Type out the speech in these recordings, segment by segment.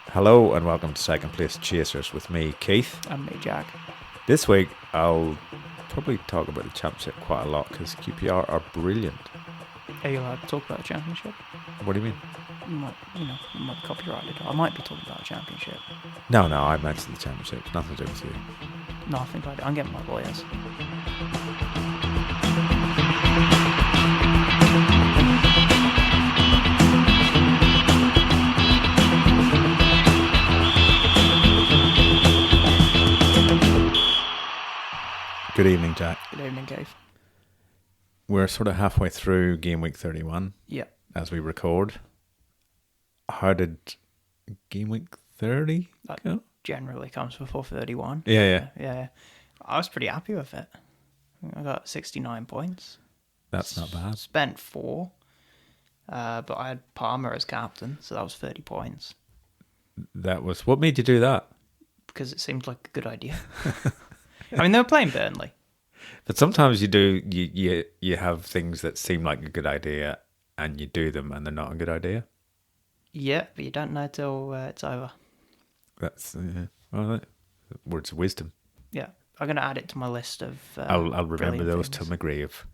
Hello and welcome to Second Place Chasers with me, Keith. And me, Jack. This week I'll probably talk about the championship quite a lot because QPR are brilliant. Are you allowed to talk about the championship? What do you mean? You might be copyrighted. I might be talking about the championship. No, I mentioned the championship. It's nothing to do with you. No, I think I'm getting my lawyers. Good evening, Jack. Good evening, Keith. We're sort of halfway through game week 31 as we record. How did game week 30 go? Generally comes before 31. Yeah. I was pretty happy with it. I got 69 points. That's not bad. Spent 4, but I had Palmer as captain, so that was 30 points. That was... What made you do that? Because it seemed like a good idea. I mean, they were playing Burnley. But sometimes you have things that seem like a good idea and you do them and they're not a good idea. Yeah, but you don't know till it's over. That's words of wisdom. Yeah, I'm going to add it to my list of... I'll remember those things. till my grave.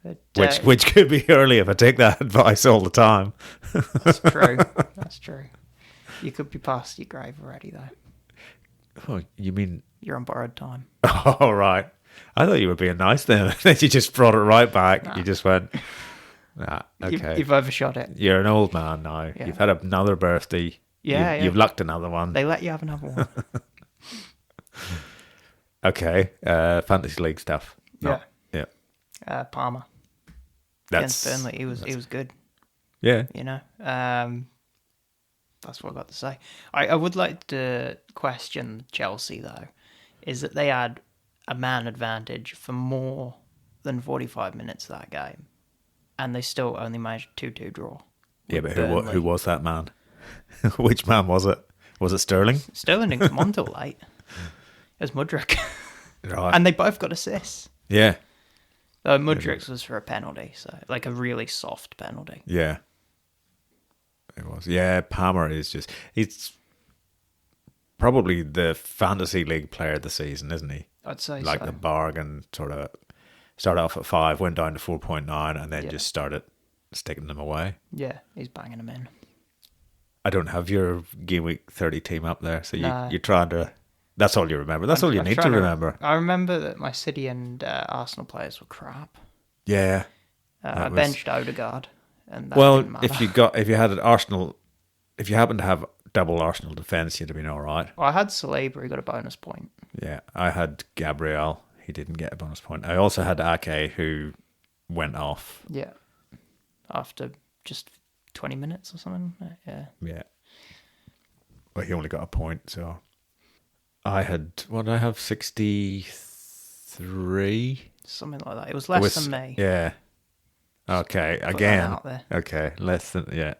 But, which could be early if I take that advice all the time. That's true. That's true. You could be past your grave already, though. Oh, you mean... You're on borrowed time. Oh, right. I thought you were being nice then. Then you just brought it right back. Nah. You just went, okay. You've overshot it. You're an old man now. Yeah. You've had another birthday. You've lucked another one. They let you have another one. Okay. Fantasy League stuff. No. Yeah. Palmer. Against Burnley. He was good. Yeah. You know? That's what I got to say. I would like to question Chelsea, though, is that they had a man advantage for more than 45 minutes of that game, and they still only managed a 2-2 draw. Yeah, but who was that man? Which man was it? Was it Sterling? Sterling didn't come on till late. It was Mudryk. Right. And they both got assists. Yeah. Mudryk's was for a penalty, so like a really soft penalty. Yeah. It was. Yeah, Palmer is just... He's probably the Fantasy League player of the season, isn't he? I'd say like so. The bargain sort of started off at 5, went down to 4.9, and then just started sticking them away. Yeah, he's banging them in. I don't have your game week 30 team up there, so No. you're trying to... That's all you remember. That's all you need to remember. I remember that my City and Arsenal players were crap. Yeah. I benched Odegaard, and that didn't matter. if you had an Arsenal, if you happened to have double Arsenal defence, you'd have been all right. Well, I had Saliba, he got a bonus point. Yeah, I had Gabriel. He didn't get a bonus point. I also had Ake, who went off. Yeah, after just 20 minutes or something. Yeah. Yeah. Well, he only got a point, so... I had, what did I have, 63? Something like that. It was less than me. Yeah. Okay, Put again. that out there. Okay, less than, yeah.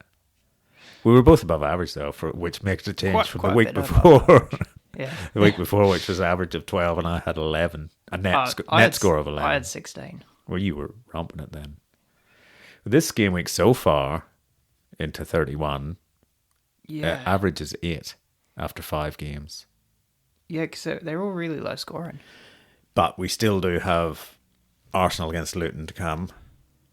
We were both above average, though, which makes a change from the week before. Yeah. The week before, which was an average of 12, and I had 11. A net score of 11. I had 16. Well, you were romping it then. This game week so far, into 31, average is 8 after 5 games. Yeah, because they're all really low scoring. But we still do have Arsenal against Luton to come.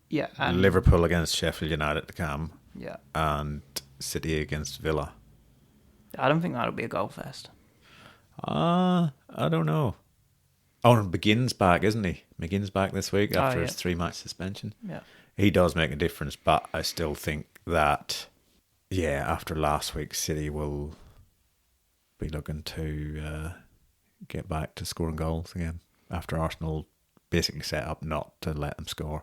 Yeah. And Liverpool against Sheffield United to come. Yeah. And City against Villa. I don't think that'll be a goal fest. I don't know. Oh, and McGinn's back, isn't he? McGinn's back this week after his 3-match suspension. Yeah. He does make a difference, but I still think that, after last week, City will... be looking to get back to scoring goals again after Arsenal basically set up not to let them score.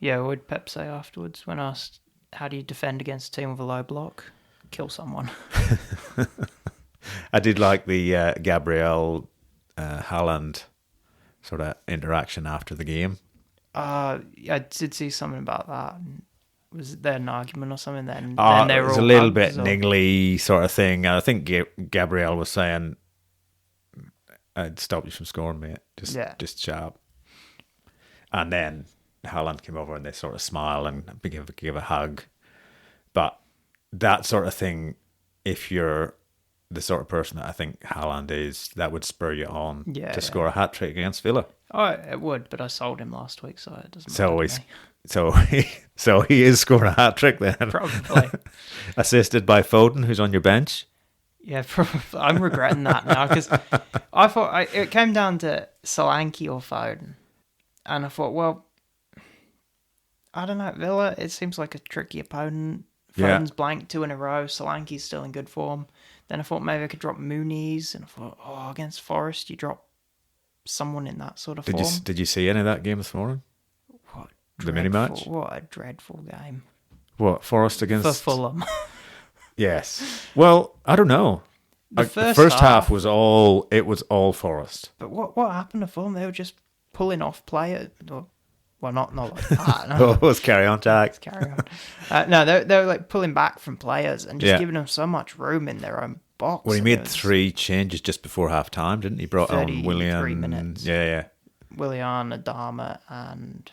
Yeah, what did Pep say afterwards when asked, how do you defend against a team with a low block? Kill someone. I did like the Gabriel Haaland sort of interaction after the game. I did see something about that. Was there an argument or something then? It was a little bit niggly sort of thing. I think Gabriel was saying, I'd stop you from scoring, mate. Just sharp. And then Haaland came over and they sort of smile and give a hug. But that sort of thing, if you're the sort of person that I think Haaland is, that would spur you on to score a hat trick against Villa. Oh, it would, but I sold him last week, so it doesn't So matter he's to me. so he is scoring a hat trick then. Probably. Assisted by Foden, who's on your bench. Yeah, probably. I'm regretting that now because I thought it came down to Solanke or Foden, and I thought, well, I don't know, Villa. It seems like a tricky opponent. Yeah. Foden's blanked 2 in a row. Solanke's still in good form. Then I thought maybe I could drop Mooney's, and I thought, oh, against Forest, you drop someone in that sort of form. Did you see any of that game this morning? What The mini match? What a dreadful game What, Forest against for Fulham. Yes. Well, I don't know. The The first first half half was all Forest. But what happened to Fulham? They were just pulling off players. Well, not like that. No. Oh, let's carry on, Jack. Carry on. No, they were like pulling back from players and just Yeah. giving them so much room in their own box. Well, he and made it was 3 changes just before half time, didn't he? Brought on 33 William. minutes. Yeah. Willian, Adama, and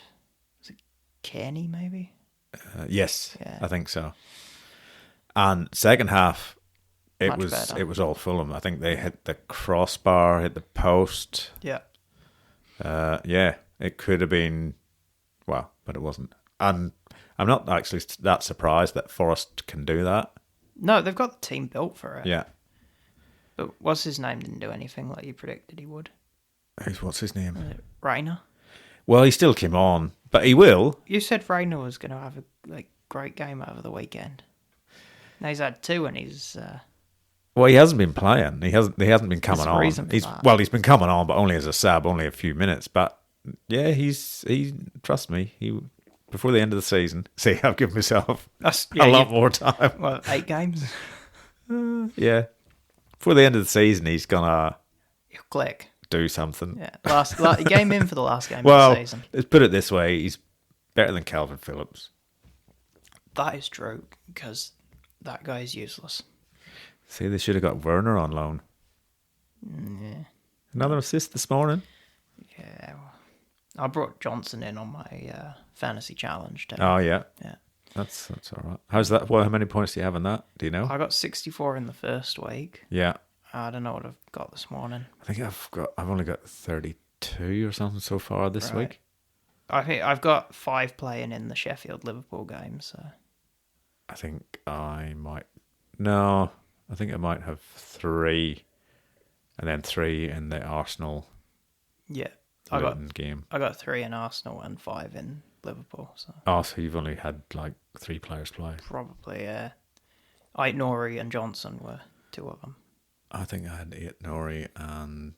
was it Kearney maybe? Yes, Yeah. I think so. And second half, Much better. it was all Fulham. I think they hit the crossbar, hit the post. Yeah. Yeah, it could have been, well, but it wasn't. And I'm not actually that surprised that Forest can do that. No, they've got the team built for it. Yeah. But what's his name didn't do anything like you predicted he would. What's his name? Was it Reina? Well, he still came on, but he will. You said Reina was going to have a great game over the weekend. Now he's had 2 and he's... Well, he hasn't been playing. He hasn't been coming There's a on. reason for that. He's been coming on, but only as a sub, only a few minutes. But yeah, trust me, before the end of the season. See, I've given myself a lot more time. Well, 8 games. Yeah, before the end of the season, he's gonna He'll click. do something. Yeah, he came in for the last game of Well, the season. let's put it this way: he's better than Calvin Phillips. That is true because that guy is useless. See, they should have got Werner on loan. Yeah. Another assist this morning. Yeah. Well, I brought Johnson in on my fantasy challenge. Too. Oh yeah, Yeah. that's all right. How's that? Well, how many points do you have in that? Do you know? I got 64 in the first week. Yeah, I don't know what I've got this morning. I think I've only got 32 or something so far this Right. week. I think I've got 5 playing in the Sheffield Liverpool game. So I think I might. No, I think I might have 3, and then 3 in the Arsenal yeah, Luton game. I got 3 in Arsenal and 5 in Liverpool. So Oh, so you've only had like 3 players play. probably Ait Nori and Johnson were 2 of them. I think I had Nori and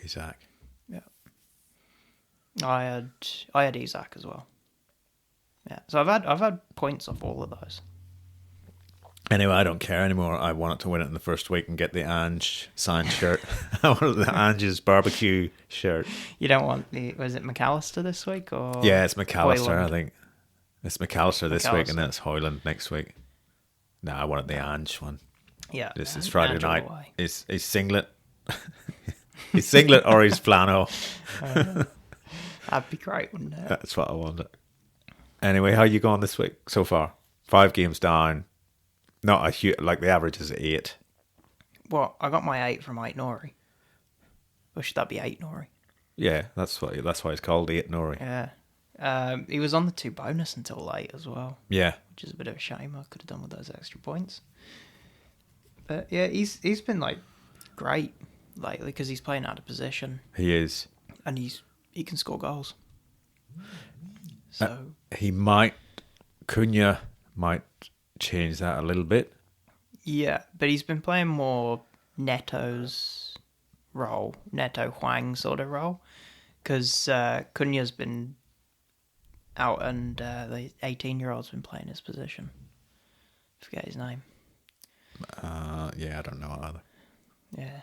Isaac. Yeah. I had Isaac as well. Yeah. So I've had points off all of those. Anyway, I don't care anymore. I wanted to win it in the first week and get the Ange signed shirt. I wanted the Ange's barbecue shirt. You don't want was it McAllister this week or Yeah, it's McAllister, Hoyland? I think. It's McAllister this week and McAllister. then it's Hoyland next week. No, I wanted the Ange one. Yeah. This is and Friday Angela night. away. His singlet. His singlet or his flannel. That'd be great, wouldn't it? That's what I wanted. Anyway, how you going this week so far? 5 games down. Not a huge, like the average is 8. Well, I got my 8 from Ait Nori. Or should that be 8 Nori? Yeah, that's why it's called 8 Nori. Yeah. He was on the 2 bonus until late as well, Yeah. which is a bit of a shame. I could have done with those extra points. But yeah, he's been like great lately because he's playing out of position He is. and he can score goals. So Cunha might change that a little bit. yeah, but he's been playing more Neto's role, Neto Huang sort of role, because Cunha's been out and the 18-year-old's been playing his position. Forget his name. Yeah, I don't know either. Yeah,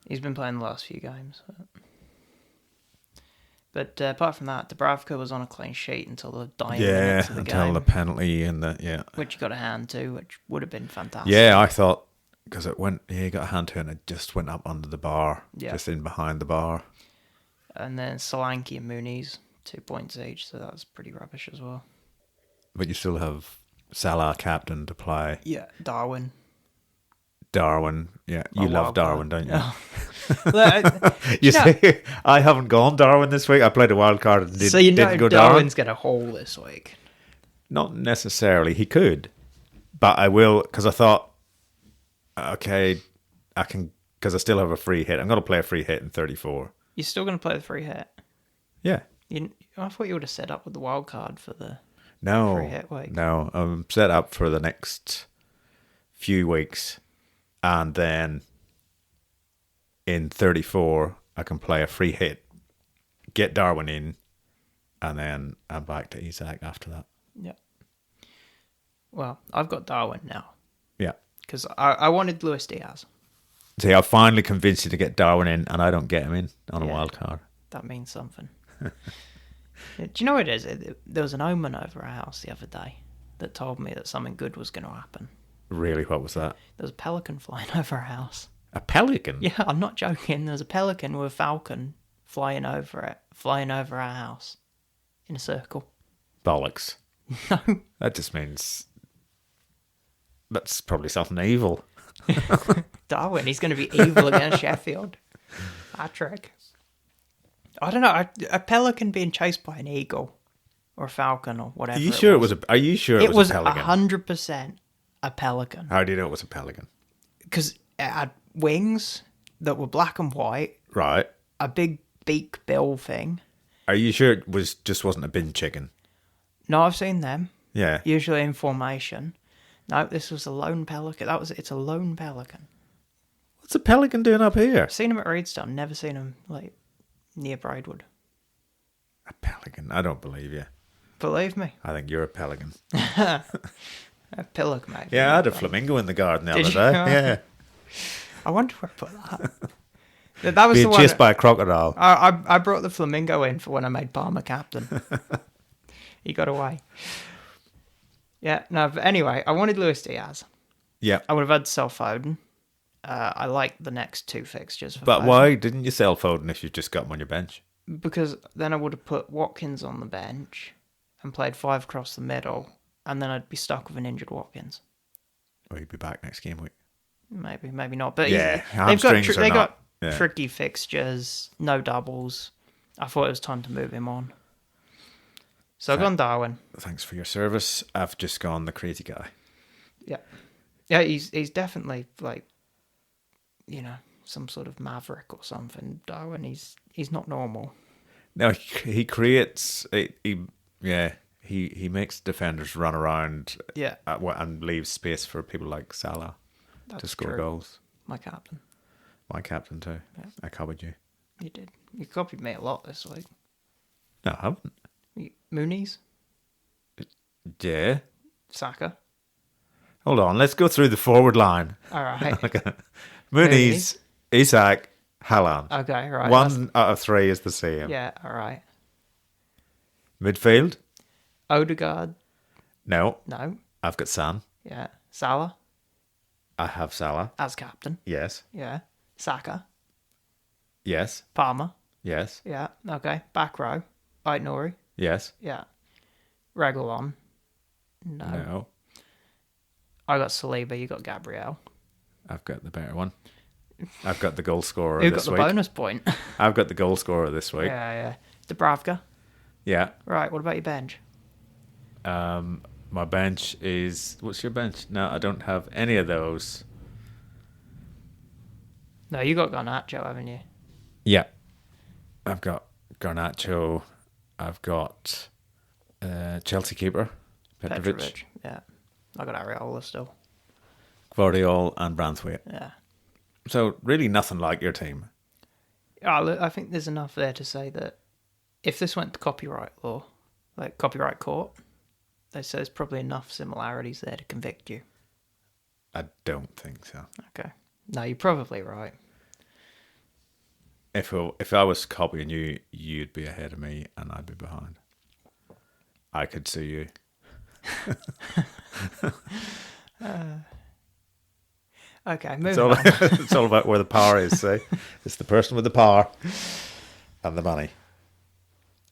he's been playing the last few games. But apart from that, Dubravka was on a clean sheet until the dying minutes of the until game, the penalty and that, yeah. which he got a hand to, which would have been fantastic. Yeah, I thought, because it went, he got a hand to it and it just went up under the bar, Yeah. just in behind the bar. And then Solanke and Muniz 2 points each, so that's pretty rubbish as well. But you still have Salah captain to play. Yeah, Darwin. Darwin. Yeah, you My love Darwin, don't you? You see, I haven't gone Darwin this week. I played a wild card and so you know didn't go Darwin. Darwin's going to haul this week. Not necessarily. He could. But I will, because I thought, okay, I can, because I still have a free hit. I'm going to play a free hit in 34. You're still going to play the free hit? Yeah. I thought you would have set up with the wild card for the No. free hit week. No, I'm set up for the next few weeks. And then in 34, I can play a free hit, get Darwin in, and then I'm back to Isaac after that. Yeah. Well, I've got Darwin now. Yeah. Because I wanted Luis Diaz. See, I finally convinced you to get Darwin in, and I don't get him in on a wild card. That means something. Do you know what it is? There was an omen over our house the other day that told me that something good was going to happen. Really? What was that? There was a pelican flying over our house. A pelican? Yeah, I'm not joking. There's a pelican with a falcon flying over our house in a circle. Bollocks. No. That just means that's probably something evil. Darwin, he's going to be evil against Sheffield. Hat-trick. I don't know. A pelican being chased by an eagle or a falcon or whatever. Are you sure it was a pelican? 100% a pelican. How do you know it was a pelican? Because it had wings that were black and white, Right. a big beak bill thing. Are you sure it wasn't a bin chicken? No, I've seen them. Yeah. Usually in formation. No, this was a lone pelican. It's a lone pelican. What's a pelican doing up here? I've seen him at Reedstone. Never seen him near Braidwood. A pelican? I don't believe you. Believe me. I think you're a pelican. A pillock, mate. Yeah, I had a flamingo in the garden the other Did day. you? Yeah. I wonder where I put that. That was Being the one. chased by a crocodile. I brought the flamingo in for when I made Palmer captain. He got away. Yeah, no, but anyway, I wanted Luis Diaz. Yeah. I would have had to sell Foden. I like the next two fixtures for But Foden. why didn't you sell Foden if you just got him on your bench? Because then I would have put Watkins on the bench and played 5 across the middle, and then I'd be stuck with an injured Watkins. Or he'd be back next game week. Maybe not. But Yeah, they've got hamstrings are they not- got yeah. tricky fixtures, no doubles. I thought it was time to move him on. So I've gone Darwin. Thanks for your service. I've just gone the crazy guy. Yeah, he's definitely some sort of maverick or something. Darwin, he's not normal. No, he creates. He makes defenders run around. Yeah, And leaves space for people like Salah to score true. goals. My captain. My captain too. Yeah. I copied you. You did. You copied me a lot this week. No, I haven't. Moonies, Yeah. Saka. Hold on. Let's go through the forward line. All right. Okay. Muniz, Isak, Haaland. Okay, right. One out of 3 is the same. Yeah, all right. Midfield? Odegaard. No. No. I've got San. Yeah. Salah I have Salah. as captain. Yes. Yeah. Saka. Yes. Palmer. Yes. Yeah. Okay. Back row. Ait Nouri. Yes. Yeah. Reguilon. No. No. I got Saliba. You got Gabriel. I've got the better one. I've got the goal scorer Who got this the week. bonus point? I've got the goal scorer this week. Yeah. Dubravka. Yeah. Right. What about your bench? My bench is... What's your bench? No, I don't have any of those. No, you got Garnacho, haven't you? Yeah. I've got Garnacho. I've got Chelsea keeper, Petrovic, Yeah. I got Areola still. Guardiola and Branthwaite. Yeah. So really nothing like your team. I think there's enough there to say that if this went to copyright law, like copyright court, they say there's probably enough similarities there to convict you. I don't think so. Okay. No, you're probably right. If I was copying you, you'd be ahead of me and I'd be behind. I could sue you. Okay, It's moving all, on. it's all about where the power is, see? It's the person with the power and the money.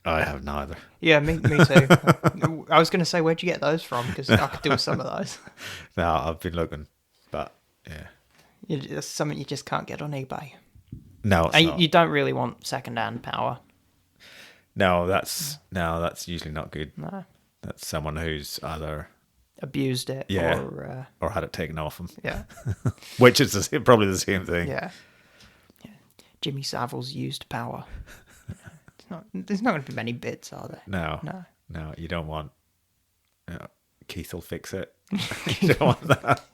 I have neither. Yeah, me too. I was going to say, where'd you get those from? Because I could do with some of those. No, I've been looking, but yeah. It's something you just can't get on eBay. No, it's And not. you don't really want second-hand power. No, that's usually not good. No. That's someone who's either Abused it Yeah. or... or had it taken off them, yeah. which is probably the same thing. Yeah. Jimmy Savile's used power. There's not going to be many bits, are there? No, No. you don't want. Keith will fix it. You don't want that.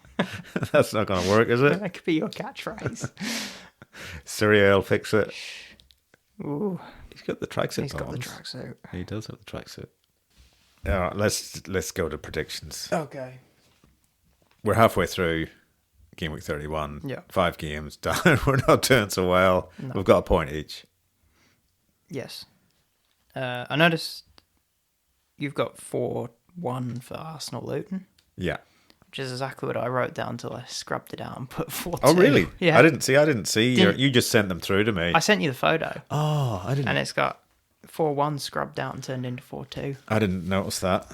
That's not going to work, is it? That could be your catchphrase. Syria will fix it. Ooh, He's got the tracksuit. he's got the Bombs. tracksuit. He does have the tracksuit. All right, let's go to predictions. Okay. We're halfway through game week 31. Yeah. 5 games done. We're not doing so well. No. We've got a point each. Yes. I noticed you've got 4-1 for Arsenal Luton, Yeah. which is exactly what I wrote down until I scrubbed it out and put 4-2. Oh, really? Yeah. I didn't see. Didn't- You just sent them through to me. I sent you the photo, Oh, I didn't. and it's got 4-1 scrubbed out and turned into 4-2. I didn't notice that.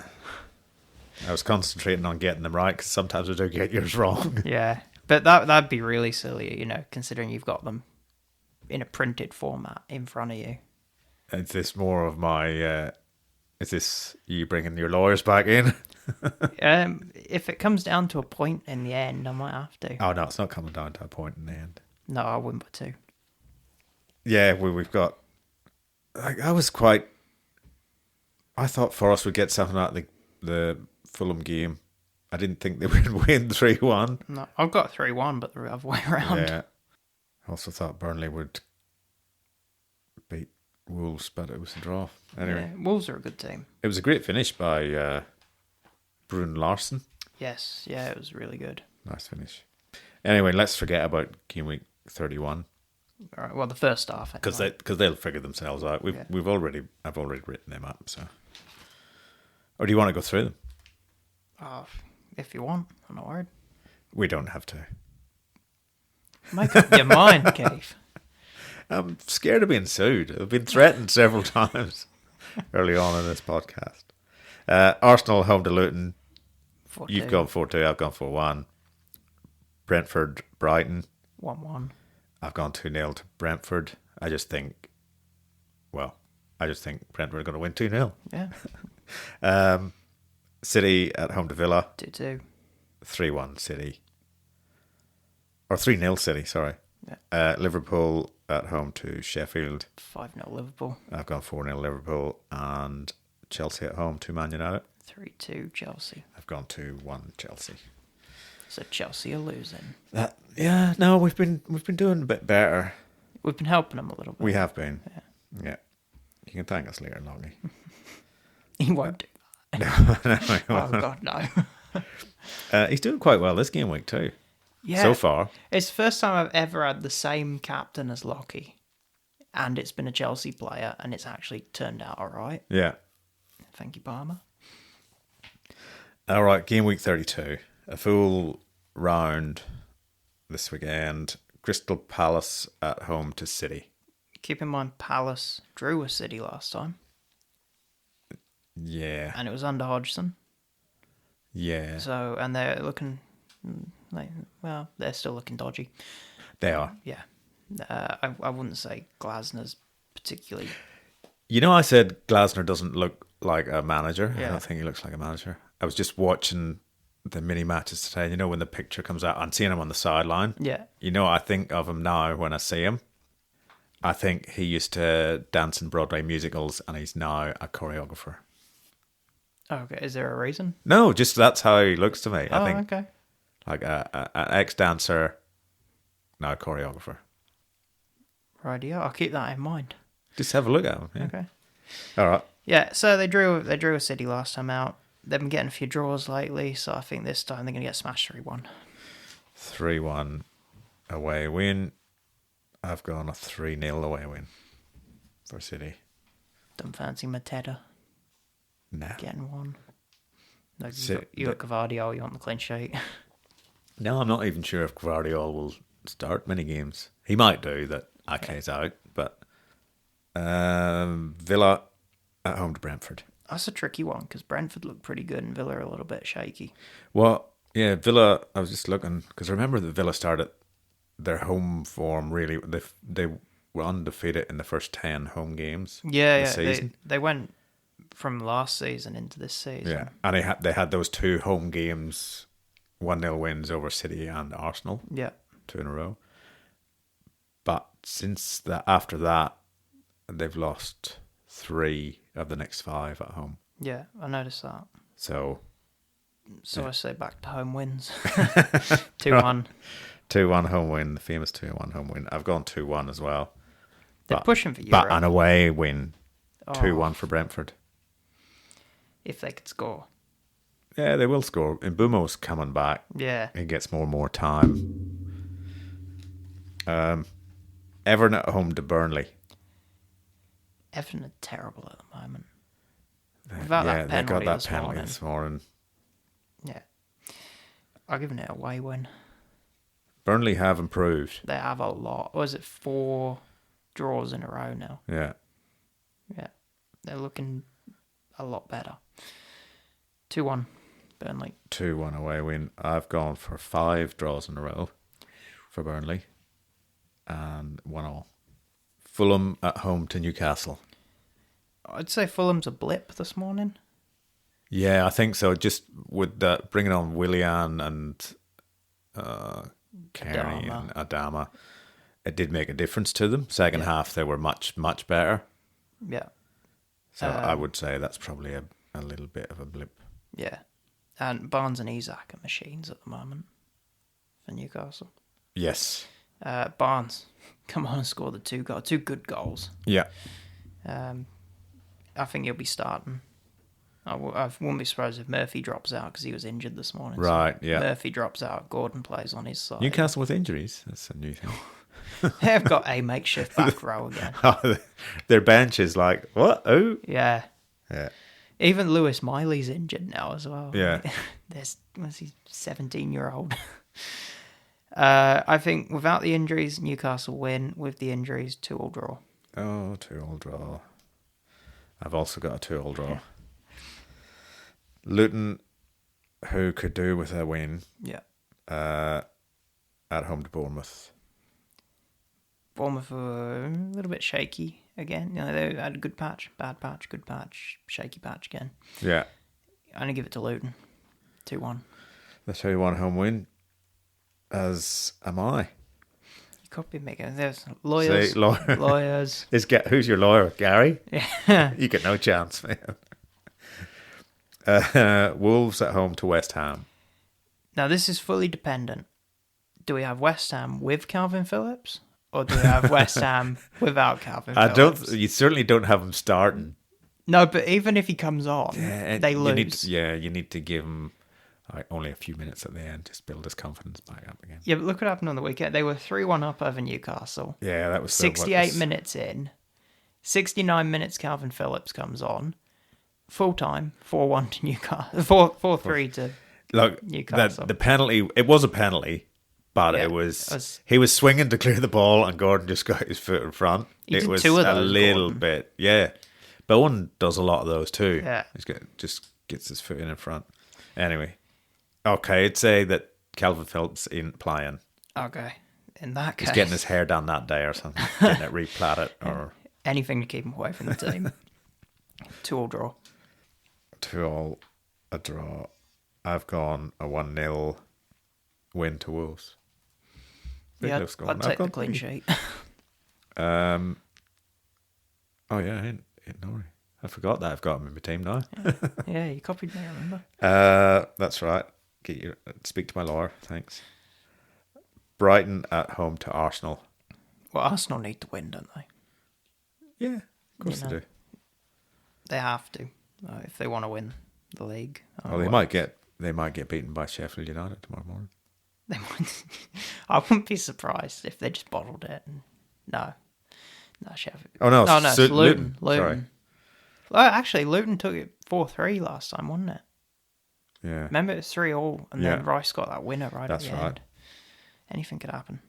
I was concentrating on getting them right because sometimes I do get yours wrong. Yeah, but that'd be really silly, considering you've got them in a printed format in front of you. Is this more of my? Is this you bringing your lawyers back in? If it comes down to a point in the end, I might have to. Oh no, it's not coming down to a point in the end. No, I wouldn't put 2. Yeah, we've got. I was quite. I thought Forest would get something out of the Fulham game. I didn't think they would win 3-1. No, I've got 3-1, but the other way around. Yeah. I also thought Burnley would beat Wolves, but it was a draw. Anyway, Yeah, Wolves are a good team. it was a great finish by Brun Larson. Yes, yeah, it was really good. Nice finish. Anyway, let's forget about game week 31 All right, well, the first half. because anyway. they'll figure themselves out. Yeah. I've already written them up. So, or do you want to go through them? If you want, I'm not worried. We don't have to. Make up your mind, Keith. I'm scared of being sued. I've been threatened several times early on in this podcast. Arsenal home to Luton. 4-2. You've gone 4-2. I've gone 4-1. Brentford, Brighton. 1-1. I've gone 2-0 to Brentford. I just think Brentford are going to win 2-0. Yeah. City at home to Villa. 2-2. 3-1 City. Or 3-0 City, sorry. Yeah. Liverpool at home to Sheffield. 5-0 Liverpool. I've gone 4-0 Liverpool. And Chelsea at home to Man United. 3-2 Chelsea. I've gone 2-1 Chelsea. So Chelsea are losing. We've been doing a bit better. We've been helping them a little bit. We have been. Yeah. You can thank us later, Longy. He won't do No, that. Oh, God, no. he's doing quite well this game week too. Yeah. So far. It's the first time I've ever had the same captain as Lockie. And it's been a Chelsea player, and it's actually turned out all right. Yeah. Thank you, Palmer. All right, game week 32. A full round this weekend. Crystal Palace at home to City. Keep in mind, Palace drew a City last time, Yeah. and it was under Hodgson. Yeah. So, and they're looking they're still looking dodgy. They are. Yeah. I wouldn't say Glasner's particularly. You know, I said Glasner doesn't look like a manager. I Yeah. don't think he looks like a manager. I was just watching the mini matches today. You know, when the picture comes out, I'm seeing him on the sideline. Yeah. You know, I think of him now when I see him. I think he used to dance in Broadway musicals and he's now a choreographer. Okay. Is there a reason? No, just that's how he looks to me. I Oh, think okay. like an ex-dancer, now a choreographer. Right, yeah. I'll keep that in mind. Just have a look at him. Yeah. Okay. All right. Yeah. So they drew a City last time out. They've been getting a few draws lately, so I think this time they're going to get smashed 3-1. 3-1 away win. I've gone a 3-0 away win for City. Don't fancy Mateta No. getting one. No, Sit- you got Gavardio, you want the clean sheet. No, I'm not even sure if Guardiola will start many games. He might do that. Ake's out, but Villa at home to Brentford. That's a tricky one because Brentford looked pretty good and Villa are a little bit shaky. Well, yeah, Villa. I was just looking because I remember that Villa started their home form really. They were undefeated in the first 10 home games. Yeah, this season. they went from last season into this season. Yeah, and they had those 2 home games, 1-0 wins over City and Arsenal. Yeah. 2 in a row. But after that, they've lost 3 of the next 5 at home. Yeah, I noticed that. So I say back to home wins. 2-1. 2-1 home win, the famous 2-1 home win. I've gone 2-1 as well. They're pushing for Europe. But an away win, 2-1 for Brentford. If they could score. Yeah, they will score. And Mbumo's coming back. Yeah. He gets more and more time. Everton at home to Burnley. Everton are terrible at the moment. Without that penalty, they got that this penalty morning. this morning. Yeah. I'll give it an away win. Burnley have improved. They have a lot. Was it 4 draws in a row now? Yeah. Yeah. They're looking a lot better. 2-1, Burnley. 2-1 away win. I've gone for 5 draws in a row for Burnley. And 1-1. Fulham at home to Newcastle. I'd say Fulham's a blip this morning. Yeah, I think so. Just with that, bringing on Willian and Kearney and Adama, it did make a difference to them. Second half, they were much, much better. Yeah. So I would say that's probably a little bit of a blip. Yeah. And Barnes and Isak are machines at the moment for Newcastle. Yes. Barnes, come on and score the 2 good goals. Yeah. I think he'll be starting. I wouldn't be surprised if Murphy drops out because he was injured this morning. Right, so yeah. Murphy drops out, Gordon plays on his side. Newcastle with injuries. That's a new thing. They've got a makeshift back row again. Their bench is like, what? Oh? Yeah. Yeah. Even Lewis Miley's injured now as well. Yeah. What's he, 17-year-old? I think without the injuries, Newcastle win. With the injuries, 2-2 draw. Oh, 2-2 draw. I've also got a 2-2 draw. Yeah. Luton, who could do with a win. Yeah. At home to Bournemouth. Bournemouth were a little bit shaky again. You know, they had a good patch, bad patch, good patch, shaky patch again. Yeah. I'm going to give it to Luton. 2-1. The 2-1 home win. As am I. You could be making... There's lawyers. See, Lawyers. Who's your lawyer? Gary? Yeah. You get no chance, man. Wolves at home to West Ham. Now, this is fully dependent. Do we have West Ham with Calvin Phillips? Or do we have West Ham without Calvin Phillips? You certainly don't have him starting. No, but even if he comes on, they lose. You need to give him only a few minutes at the end, just build his confidence back up again. Yeah, but look what happened on the weekend. They were 3-1 up over Newcastle. Yeah, that was 68 minutes in. 69 minutes Calvin Phillips comes on. Full time, 4-1 to Newcastle. 4-3 to Newcastle. The penalty, it was a penalty, but it was he was swinging to clear the ball and Gordon just got his foot in front. It was 2 of those, a little Gordon. bit, yeah. Bowen does a lot of those too. Yeah. Just gets his foot in front. Anyway, okay, I'd say that Calvin Phillips ain't playing. Okay, in that case. He's getting his hair done that day or something, getting it replatted or... Anything to keep him away from the team. 2-2 draw. 2-2 a draw. I've gone a 1-0 win to Wolves. Big Yeah, low score. I'd take the clean sheet. Oh yeah, I forgot that I've got him in my team now. Yeah, you copied me, I remember. That's right. Speak to my lawyer, thanks. Brighton at home to Arsenal. Well, Arsenal need to win, don't they? Yeah, of course they do. They have to if they want to win the league. Oh, they might get beaten by Sheffield United tomorrow morning. They might. I wouldn't be surprised if they just bottled it. No, Sheffield. Oh no, it's Luton. Sorry. Well, actually, Luton took it 4-3 last time, wasn't it? Yeah. Remember, it was 3-3, and then Rice got that winner right at the end. That's right. Anything could happen.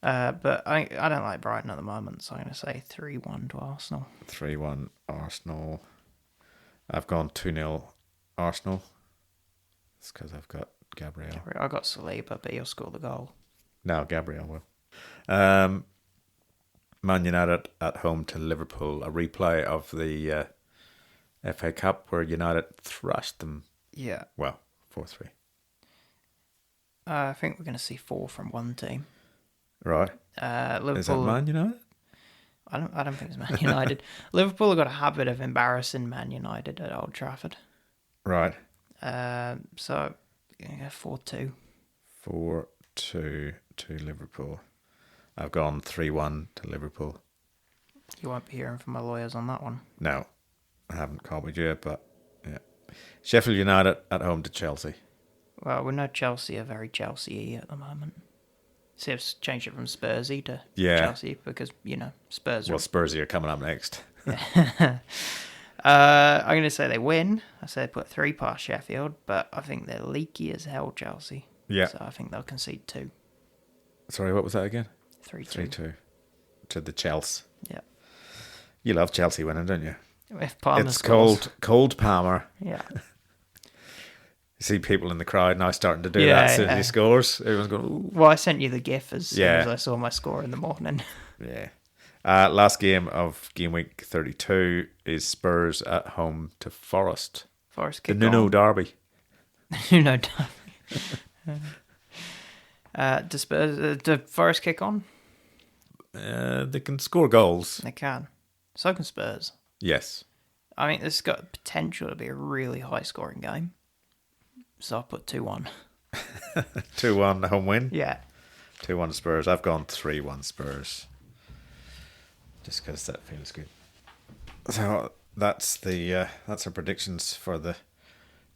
But I don't like Brighton at the moment, so I'm going to say 3-1 to Arsenal. 3-1 Arsenal. I've gone 2-0 Arsenal. It's because I've got Gabriel. I got Saliba, but he'll score the goal. No, Gabriel will. Man United at home to Liverpool. A replay of the FA Cup where United thrashed them. Yeah. Well, 4-3. I think we're going to see 4 from one team. Right. Liverpool. Is that Man United? I don't think it's Man United. Liverpool have got a habit of embarrassing Man United at Old Trafford. Right. So, 4-2. 4-2 to Liverpool. I've gone 3-1 to Liverpool. You won't be hearing from my lawyers on that one. No, I haven't copied you, but yeah. Sheffield United at home to Chelsea. Well, we know Chelsea are very Chelsea-y at the moment. See, I've changed it from Spursy to Chelsea because, Spurs are... Well, Spursy are coming up next. I'm going to say they win. I say they put 3 past Sheffield, but I think they're leaky as hell, Chelsea. Yeah. So I think they'll concede 2. Sorry, what was that again? 3-2. 3-2 to the Chelsea. Yeah. You love Chelsea winning, don't you? If Palmer It's scores. cold Palmer. Yeah. You see people in the crowd now starting to do that as soon as he scores. Everyone's going, ooh. Well, I sent you the GIF as soon as I saw my score in the morning. Yeah. Last game of game week 32 is Spurs at home to Forest. Forest The kick Nuno on. Derby. Nuno Derby. Do Forest kick on? They can score goals. They can. So can Spurs. Yes. I mean, this has got potential to be a really high-scoring game. So I'll put 2-1. 2-1 home win. Yeah. 2-1 Spurs. I've gone 3-1 Spurs. Just because that feels good. So that's our predictions for the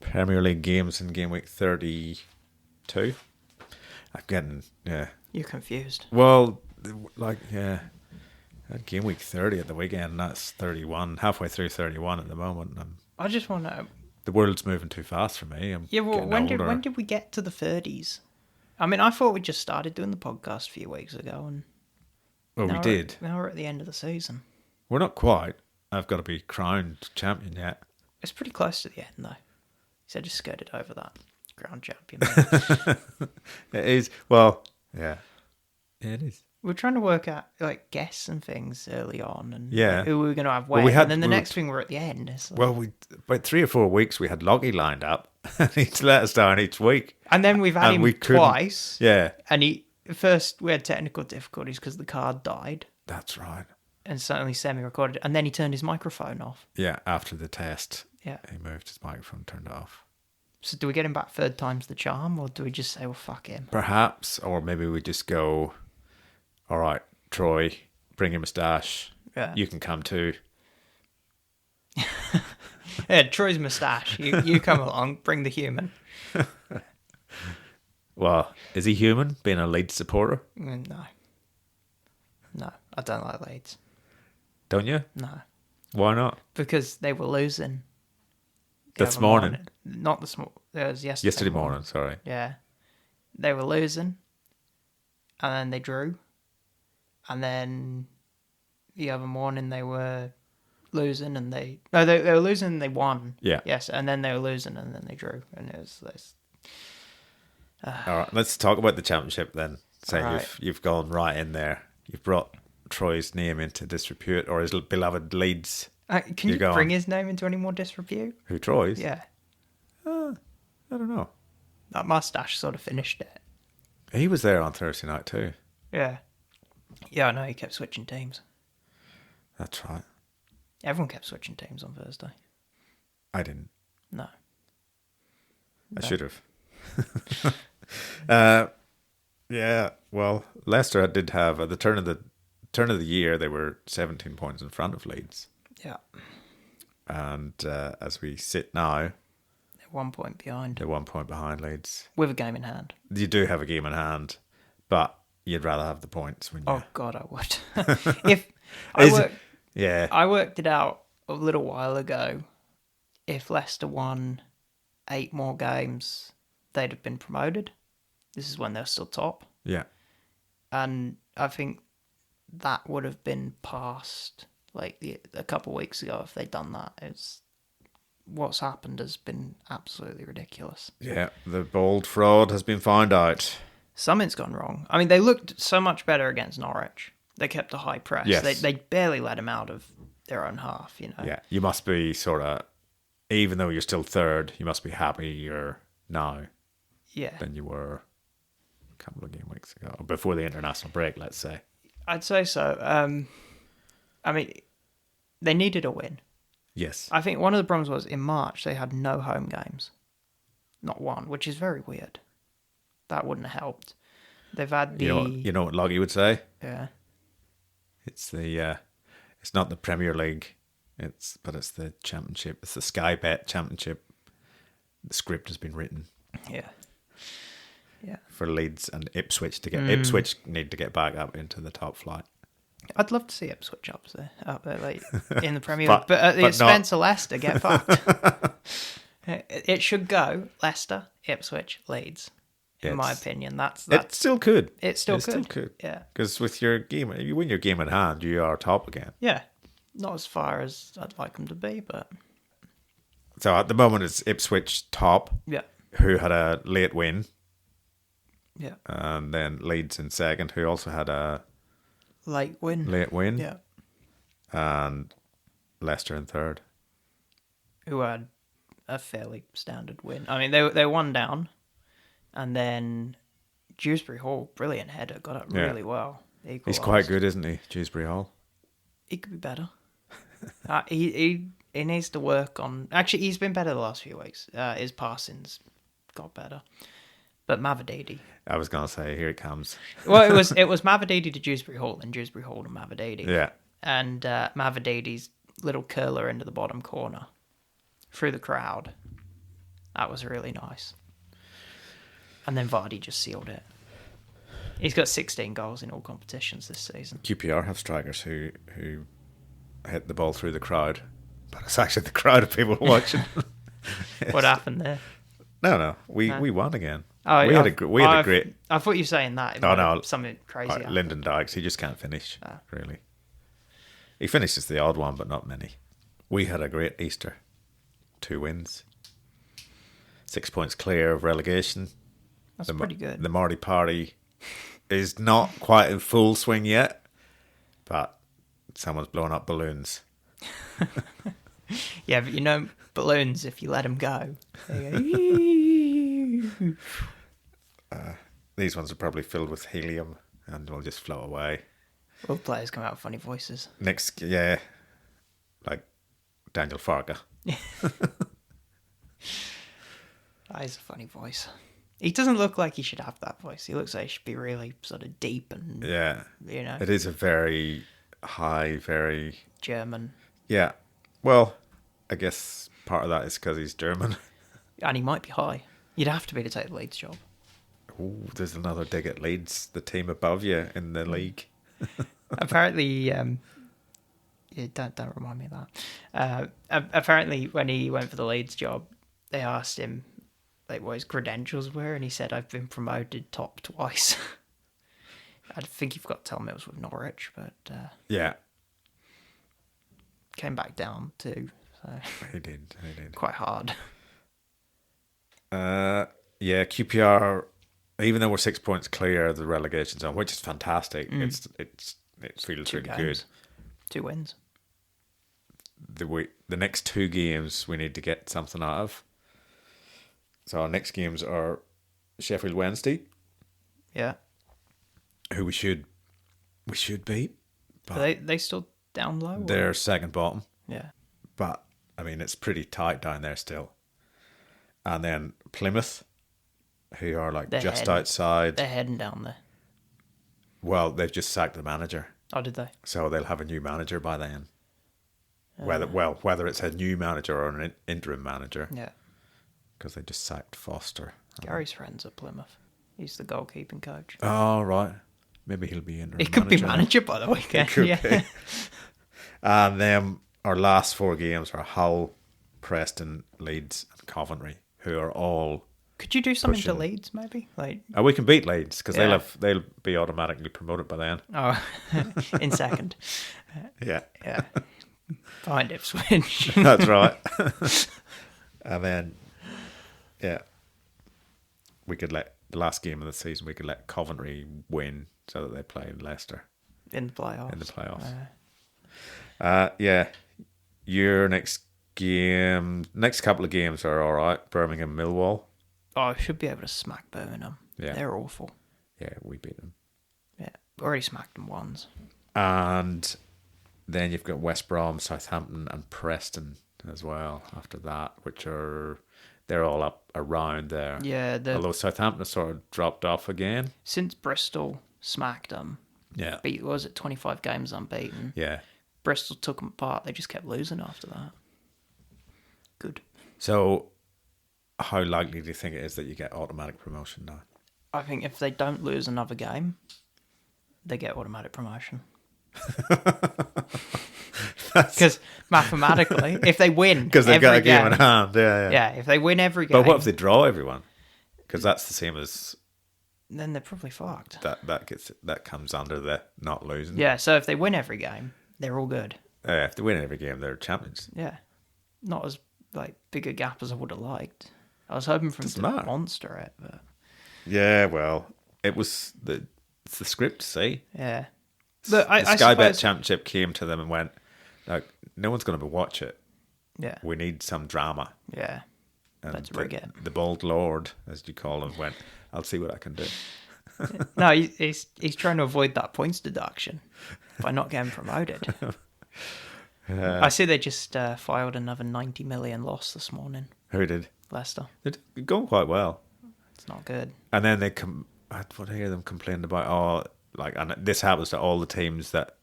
Premier League games in game week 32. I'm getting You're confused. Well, I had game week 30 at the weekend, and that's 31. Halfway through 31 at the moment. I just want to... The world's moving too fast for me. I'm when older. did we get to the 30s? I mean, I thought we just started doing the podcast a few weeks ago, and Well, we did. Now we're at the end of the season. We're not quite. I've got to be crowned champion yet. It's pretty close to the end, though. So I just skirted over that. Ground champion. It is. Well, yeah. Yeah, it is. We're trying to work out guests and things early on, and Yeah. who we were going to have when. Well, And then the next thing we're at the end. It's like... Well, about 3 or 4 weeks we had Lockie lined up. He'd let us down each week. And then we've had And him we couldn't- twice. Yeah, And first we had technical difficulties because the card died, that's right. and suddenly semi-recorded. And then he turned his microphone off. Yeah, after the test, Yeah. he moved his microphone, turned it off. So do we get him back third time's the charm, or do we just say, well, fuck him? Perhaps, or maybe we just go, all right, Troy, bring your moustache. Yeah. You can come too. Yeah, Troy's moustache. You come along, bring the human. Well, is he human, being a Leeds supporter? No, I don't like Leeds. Don't you? No, Why not? because they were losing. the This other morning. Not this morning. It was yesterday. Yesterday morning, sorry. Yeah, they were losing, and then they drew, and then the other morning they were losing, and they were losing and they won. Yeah. Yes, and then they were losing and then they drew, and it was this. All right, let's talk about the championship then. Say Right. you've gone right in there. You've brought Troy's name into disrepute, or his beloved Leeds. Can you go bring on. his name into any more disrepute? Who, Troy's? Yeah, I don't know. that mustache sort of finished it. He was there on Thursday night too. Yeah, I know. He kept switching teams. That's right. Everyone kept switching teams on Thursday. I didn't. No. I should have. Yeah. Well, Leicester did have at the turn of the year they were 17 points in front of Leeds, Yeah, and as we sit now, they're 1 point behind they're 1 point behind Leeds. with a game in hand. You do have a game in hand, but you'd rather have the points when you. Oh God, I would. If I Yeah. I worked it out a little while ago. If Leicester won 8 more games, they'd have been promoted. This is when they're still top. Yeah. And I think that would have been past like a couple of weeks ago if they'd done that. It's what's happened has been absolutely ridiculous. Yeah, the bold fraud has been found out. Something's gone wrong. I mean, they looked so much better against Norwich. They kept a high press. Yes. They barely let them out of their own half, you know. Yeah, you must be sort of, even though you're still third, you must be happier now Yeah. than you were a couple of game weeks ago, or before the international break, let's say. I'd say so. I mean, they needed a win. Yes. I think one of the problems was in March they had no home games. Not one, which is very weird. That wouldn't have helped. They've had the... You know what Loggy would say? Yeah. It's the it's not the Premier League, but it's the Championship. It's the Sky Bet Championship. The script has been written. Yeah. Yeah. For Leeds and Ipswich to get Ipswich need to get back up into the top flight. I'd love to see Ipswich up there, like in the Premier League, but at the but expense of Leicester, get fucked. It should go Leicester, Ipswich, Leeds. In my opinion, that's it still could. It still Still could. could. Yeah. Because with your game, if you win your game in hand, you are top again. Yeah. Not as far as I'd like them to be, but So at the moment, it's Ipswich top, yeah, who had a late win, yeah, and then Leeds in second, who also had a late win. late win, Yeah. and Leicester in third. Who had a fairly standard win. I mean, they won down, and then Dewsbury Hall, brilliant header, got up really well. He's quite good, isn't he, Dewsbury Hall? He could be better. He needs to work on. Actually, he's been better the last few weeks. His passing's got better, but Mavididi. I was gonna say, here it comes. Well, it was Mavididi to Dewsbury Hall, and Dewsbury Hall to Mavididi. Yeah, And Mavididi's little curler into the bottom corner through the crowd. That was really nice. And then Vardy just sealed it. He's got 16 goals in all competitions this season. QPR have strikers who hit the ball through the crowd, but it's actually the crowd of people watching. What happened there? No, we won again. Oh, we had a great. I thought you were saying that. No, something crazy. Happened. Lyndon Dykes, he just can't finish. Really, he finishes the odd one, but not many. We had a great Easter, 2 wins, 6 points clear of relegation. That's pretty good. The Marty Party is not quite in full swing yet, but someone's blowing up balloons. Yeah, but you know, balloons, if you let them go, they go. These ones are probably filled with helium and will just float away. All players come out with funny voices. Next, yeah, like Daniel Farke. That is a funny voice. He doesn't look like he should have that voice. He looks like he should be really sort of deep and, Yeah, you know, it is a very high, very... German. Yeah, well, I guess part of that is because he's German. And he might be high. You'd have to be to take the Leeds job. Ooh, there's another dig at Leeds, the team above you in the league. Apparently, yeah, don't remind me of that. Apparently, when he went for the Leeds job, they asked him like what his credentials were, and he said, "I've been promoted top twice." I think you forgot to tell him it was with Norwich, but Yeah, came back down too. So he did. quite hard. Yeah, QPR, even though we're 6 points clear of the relegation zone, which is fantastic, it feels 2 really games. good. 2 wins. The next 2 games we need to get something out of. So our next games are Sheffield Wednesday, Yeah. who we should beat. Are they still down low? Or? They're second bottom, Yeah. but I mean it's pretty tight down there still. And then Plymouth, who are like just outside. They're heading down there. Well, they've just sacked the manager, Oh, did they? so they'll have a new manager by then. Whether it's a new manager or an interim manager, Yeah. because they just sacked Foster. Gary's friends at Plymouth. He's the goalkeeping coach. Oh right, maybe he'll be interim. He could be manager manager by the weekend. Could Yeah. be. And then our last 4 games are Hull, Preston, Leeds, and Coventry, who are all Could you do something to pushing. Leeds, maybe? Like, We can beat Leeds because Yeah. they'll be automatically promoted by then. oh, in second. Yeah, Yeah. Behind Ipswich. that's right. And then, yeah, we could let the last game of the season. We could let Coventry win so that they play Leicester in the playoffs. in the playoffs. Yeah, your next couple of games are all right. Birmingham, Millwall. Oh, I should be able to smack Birmingham. Yeah. They're awful. Yeah, we beat them. Yeah. Already smacked them once. And then you've got West Brom, Southampton, and Preston as well after that, they're all up around there. Yeah. Although Southampton has sort of dropped off again. Since Bristol smacked them, Yeah. what was it, 25 games unbeaten? Yeah. Bristol took them apart. They just kept losing after that. Good. So, how likely do you think it is that you get automatic promotion now? I think if they don't lose another game, they get automatic promotion. Because mathematically, if they win, Because they've got a game game in hand. Yeah. yeah, if they win every game, But what if they draw everyone? Because that's the same as then they're probably fucked. that comes under the not losing. Yeah, so if they win every game, they're all good. If they win every game, they're champions. Yeah, not as big a gap as I would have liked. I was hoping for them to matter. monster it, but Yeah, well, it's the script. See, yeah. But the I Sky Bet suppose, Championship came to them and went, like, no one's going to watch it. yeah, We need some drama. yeah. And Let's rig it. the bold lord, as you call him, went, I'll see what I can do. No, he's trying to avoid that points deduction by not getting promoted. I see they just filed another 90 million loss this morning. Who did? Leicester. They're going quite well. It's not good. And then I hear them complain about, and this happens to all the teams that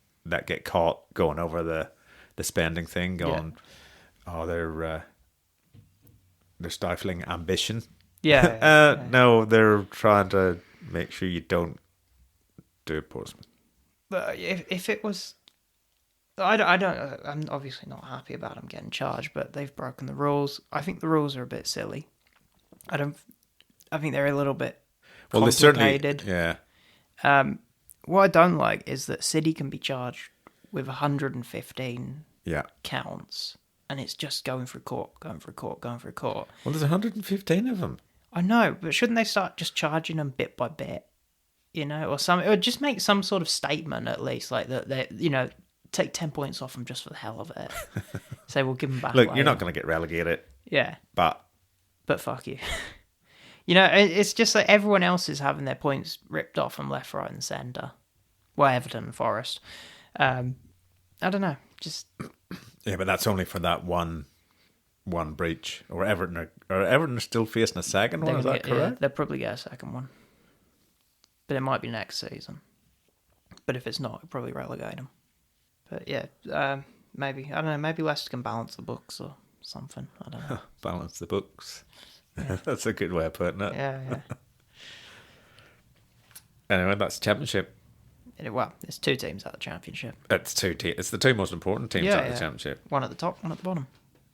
get caught going over the spending thing, going, they're stifling ambition. Yeah. No, they're trying to make sure you don't do Portsmouth. But if it was, I'm obviously not happy about them getting charged, but they've broken the rules. I think the rules are a bit silly. I think they're a little bit Well, they certainly, complicated. yeah. What I don't like is that City can be charged with 115 Yeah. counts, and it's just going through court. Well, there's 115 of them. I know, but shouldn't they start just charging them bit by bit? Or something, or just make some sort of statement at least, like that they, take 10 points off them just for the hell of it. Say we'll give them back. Look, later. you're not going to get relegated, Yeah, but fuck you. It's just like everyone else is having their points ripped off from left, right, and centre. Well, Everton and Forest. I don't know. Just yeah, but that's only for that one breach. Or Everton are still facing a second one. Is that correct? they'll probably get a second one, but it might be next season. But if it's not, it'll probably relegate them. But yeah, maybe I don't know. Maybe Leicester can balance the books or something. I don't know. Balance the books. Yeah. That's a good way of putting it. Yeah. Anyway, that's Championship. Well, there's two teams at the Championship. It's it's the two most important teams at the Championship. One at the top, one at the bottom.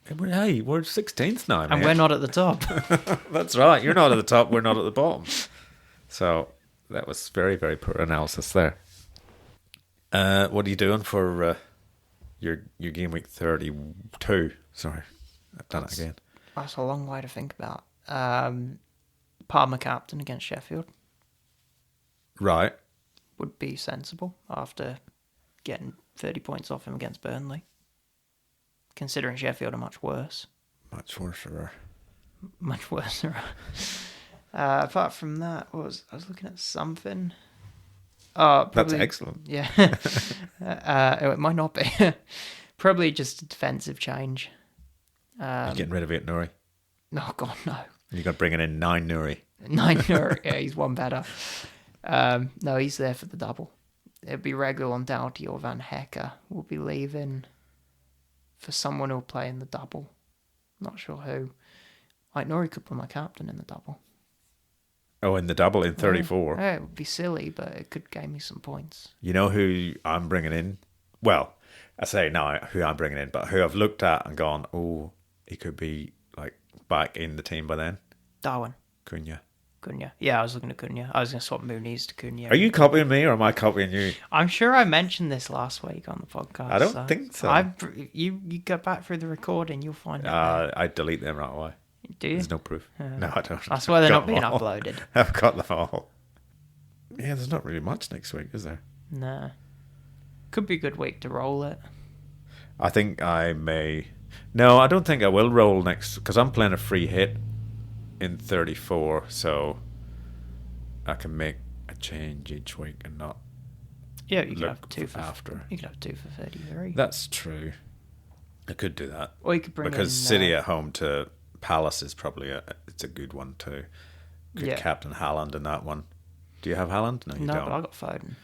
Hey, we're 16th now, man. And we're not at the top. That's right. You're not at the top. We're not at the bottom. So that was very, very poor analysis there. What are you doing for your game week 32? Sorry, I've done it again. That's a long way to think about. Palmer captain against Sheffield Right. would be sensible after getting 30 points off him against Burnley. Considering Sheffield are much worse. Much worse for her. Much worse. Apart from that, I was looking at something. Probably, That's excellent. Yeah. It might not be. Probably just a defensive change. You're getting rid of it, Nuri. No, God, no. You're going to bring in 9 Nuri. 9 Nuri. Yeah, he's one better. No, he's there for the double. It'll be regular on Doughty or Van Hecker. We'll be leaving for someone who'll play in the double. Not sure who. Like Nuri could put my captain in the double. Oh, in the double in 34. Yeah, it would be silly, but it could gain me some points. You know who I'm bringing in? Well, I say now who I'm bringing in, but who I've looked at and gone, oh, he could be like back in the team by then. Darwin. Cunha. Cunha. Yeah, I was looking at Cunha. I was going to swap Muniz to Cunha. Are you copying me or am I copying you? I'm sure I mentioned this last week on the podcast. I don't think so. You go back through the recording, you'll find it there. I delete them right away. Do you? There's no proof. No, I don't. That's why they're I've not got being them all. uploaded. I've got them all. Yeah, there's not really much next week, is there? No. Could be a good week to roll it. I think I may. No, I don't think I will roll next because I'm playing a free hit in 34, so I can make a change each week and not. Yeah, you could look have two for after. You could have 2 for 33. That's true. I could do that. Or you could bring because in, City at home to Palace is probably it's a good one too. Could captain Haaland in that one. Do you have Haaland? No, you don't. But I got Foden.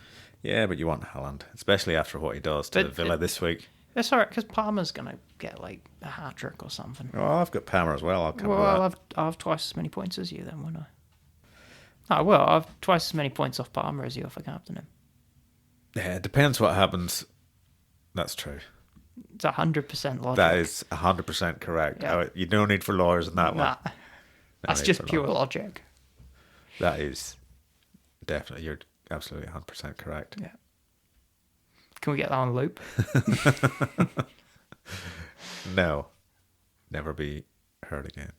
Yeah, but you want Haaland, especially after what he does to Villa this week. It's alright because Palmer's gonna get like a hat trick or something. Oh, I've got Palmer as well. I'll come to that. I'll have twice as many points as you then, won't I? Oh well, I'll have twice as many points off Palmer as you if I captain him. Yeah, it depends what happens. That's true. It's 100% logic. That is 100% correct. Yeah. You don't need for lawyers in that one. Nah. That's just pure logic. That is definitely, you're absolutely 100% correct. Yeah. Can we get that on loop? No. Never be heard again.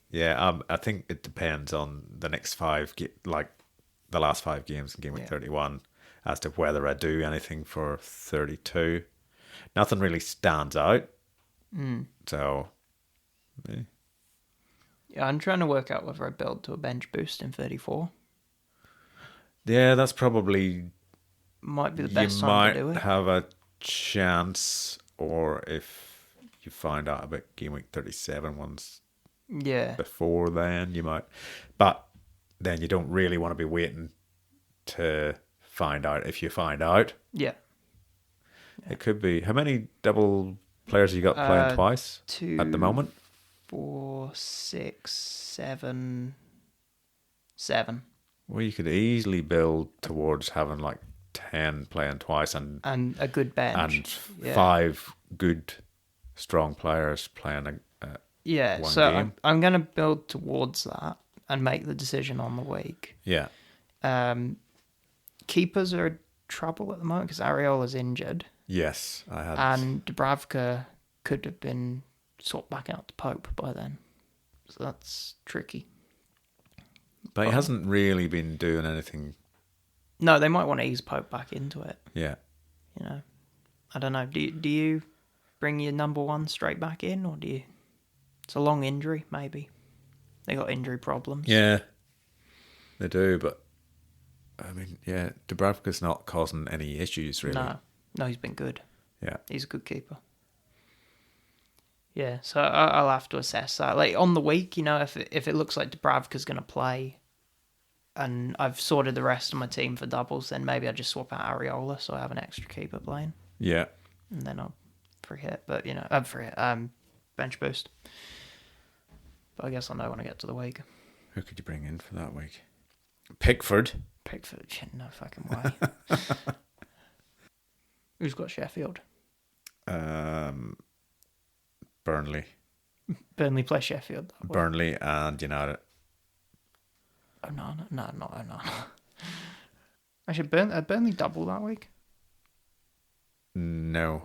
Yeah, I think it depends on the next 5, like the last 5 games in Game Week 31, as to whether I do anything for 32. Nothing really stands out. So, yeah, I'm trying to work out whether I build to a bench boost in 34. yeah, that's probably... Might be the best time to do You it. might have a chance, or if you find out about Game Week 37 ones before then, you might. But then you don't really want to be waiting to find out if you find out. Yeah. It could be. How many double players have you got playing twice 2 at the moment? 4, 6, 7. 7. Well, you could easily build towards having like 10 playing twice and a good bench. and 5 good, strong players playing Yeah, one so game. I'm going to build towards that and make the decision on the week. Yeah. Keepers are in trouble at the moment because Areola's injured. Yes, I had. And Dubravka could have been swapped back out to Pope by then. So that's tricky. But he hasn't really been doing anything. No, they might want to ease Pope back into it. Yeah. You know, I don't know. Do you bring your number 1 straight back in, or do you? It's a long injury, maybe. They got injury problems. Yeah, they do. But I mean, yeah, Dubravka's not causing any issues really. No, he's been good. Yeah. He's a good keeper. Yeah, so I'll have to assess that. Like on the week, you know, if it looks like Dubravka's going to play, and I've sorted the rest of my team for doubles, then maybe I just swap out Areola so I have an extra keeper playing. Yeah. And then I'll free hit, but you know, bench boost. But I guess I'll know when I get to the week. Who could you bring in for that week? Pickford. No fucking way. Who's got Sheffield? Burnley. Burnley play Sheffield. Burnley and United. No. Actually, Burnley double that week? No.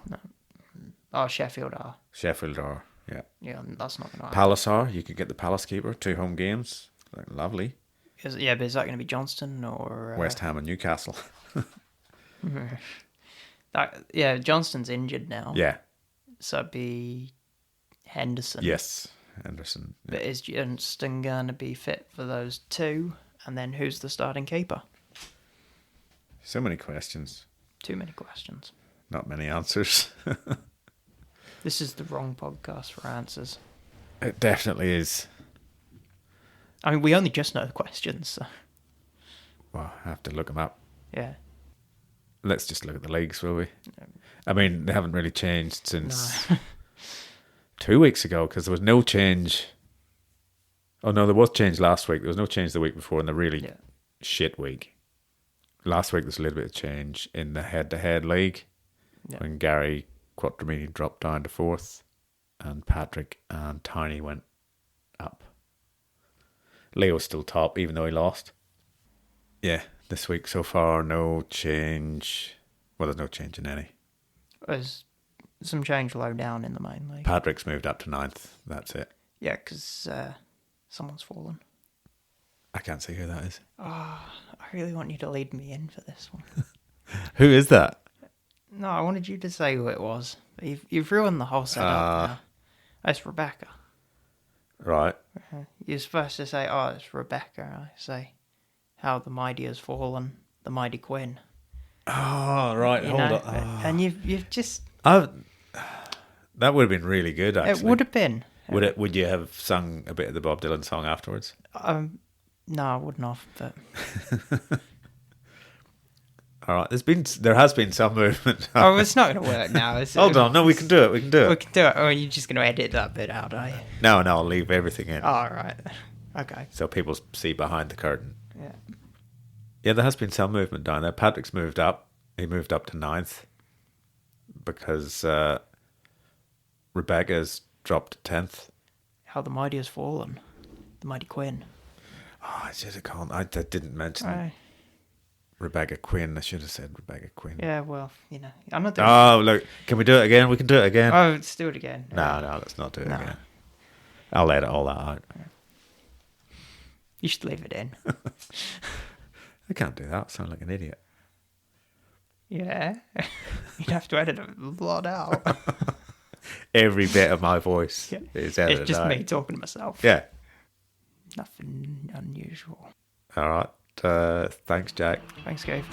Oh, Sheffield are. Sheffield are. Yeah. Yeah, that's not going to happen. Palace are. You could get the Palace keeper. 2 home games. Like, lovely. But is that going to be Johnston or... West Ham and Newcastle. Johnston's injured now. Yeah. So it'd be Henderson. Yes. Henderson. Yeah. But is Johnston going to be fit for those 2? And then who's the starting keeper? So many questions. Too many questions. Not many answers. This is the wrong podcast for answers. It definitely is. I mean, we only just know the questions, so... Well, I have to look them up. Yeah. Let's just look at the leagues, will we? I mean, they haven't really changed since 2 weeks ago because there was no change. Oh, no, there was change last week. There was no change the week before in the really shit week. Last week, there was a little bit of change in the head-to-head league when Gary Quattromini dropped down to 4th and Patrick and Tiny went up. Leo's still top, even though he lost. Yeah, this week so far, no change. Well, there's no change in any. There's some change low down in the main league. Patrick's moved up to 9th. That's it. Yeah, because someone's fallen. I can't see who that is. I really want you to lead me in for this one. Who is that? No, I wanted you to say who it was. You've ruined the whole setup now. It's Rebecca. Right. You're supposed to say, "Oh, it's Rebecca." I say, "How the mighty has fallen, the mighty Queen." Oh, right. You Hold know? on. And you've just. That would have been really good, actually. It would have been. Would you have sung a bit of the Bob Dylan song afterwards? No, I wouldn't have. But All right. There has been some movement. oh, it's not going to work now. Hold on. No, we can do it. We can do We it. can do it. Or are you just going to edit that bit out, are you? No, I'll leave everything in. All right. Okay. So people see behind the curtain. Yeah. Yeah, there has been some movement down there. Patrick's moved up. He moved up to 9th because Rebecca's dropped to 10th. How the mighty has fallen, the mighty Queen. Oh, I should have called. I didn't mention Right. Rebecca Quinn. I should have said Rebecca Quinn. Yeah, well, I'm not doing. Oh, look, can we do it again? We can do it again. Oh, let's do it again. No, let's not do it No. again. I'll edit all that out. You should leave it in. I can't do that. I sound like an idiot. Yeah. You'd have to edit a lot out. Every bit of my voice is edited It's just out. me talking to myself. Yeah. Nothing unusual. All right. Thanks, Jack. Thanks, Gabe.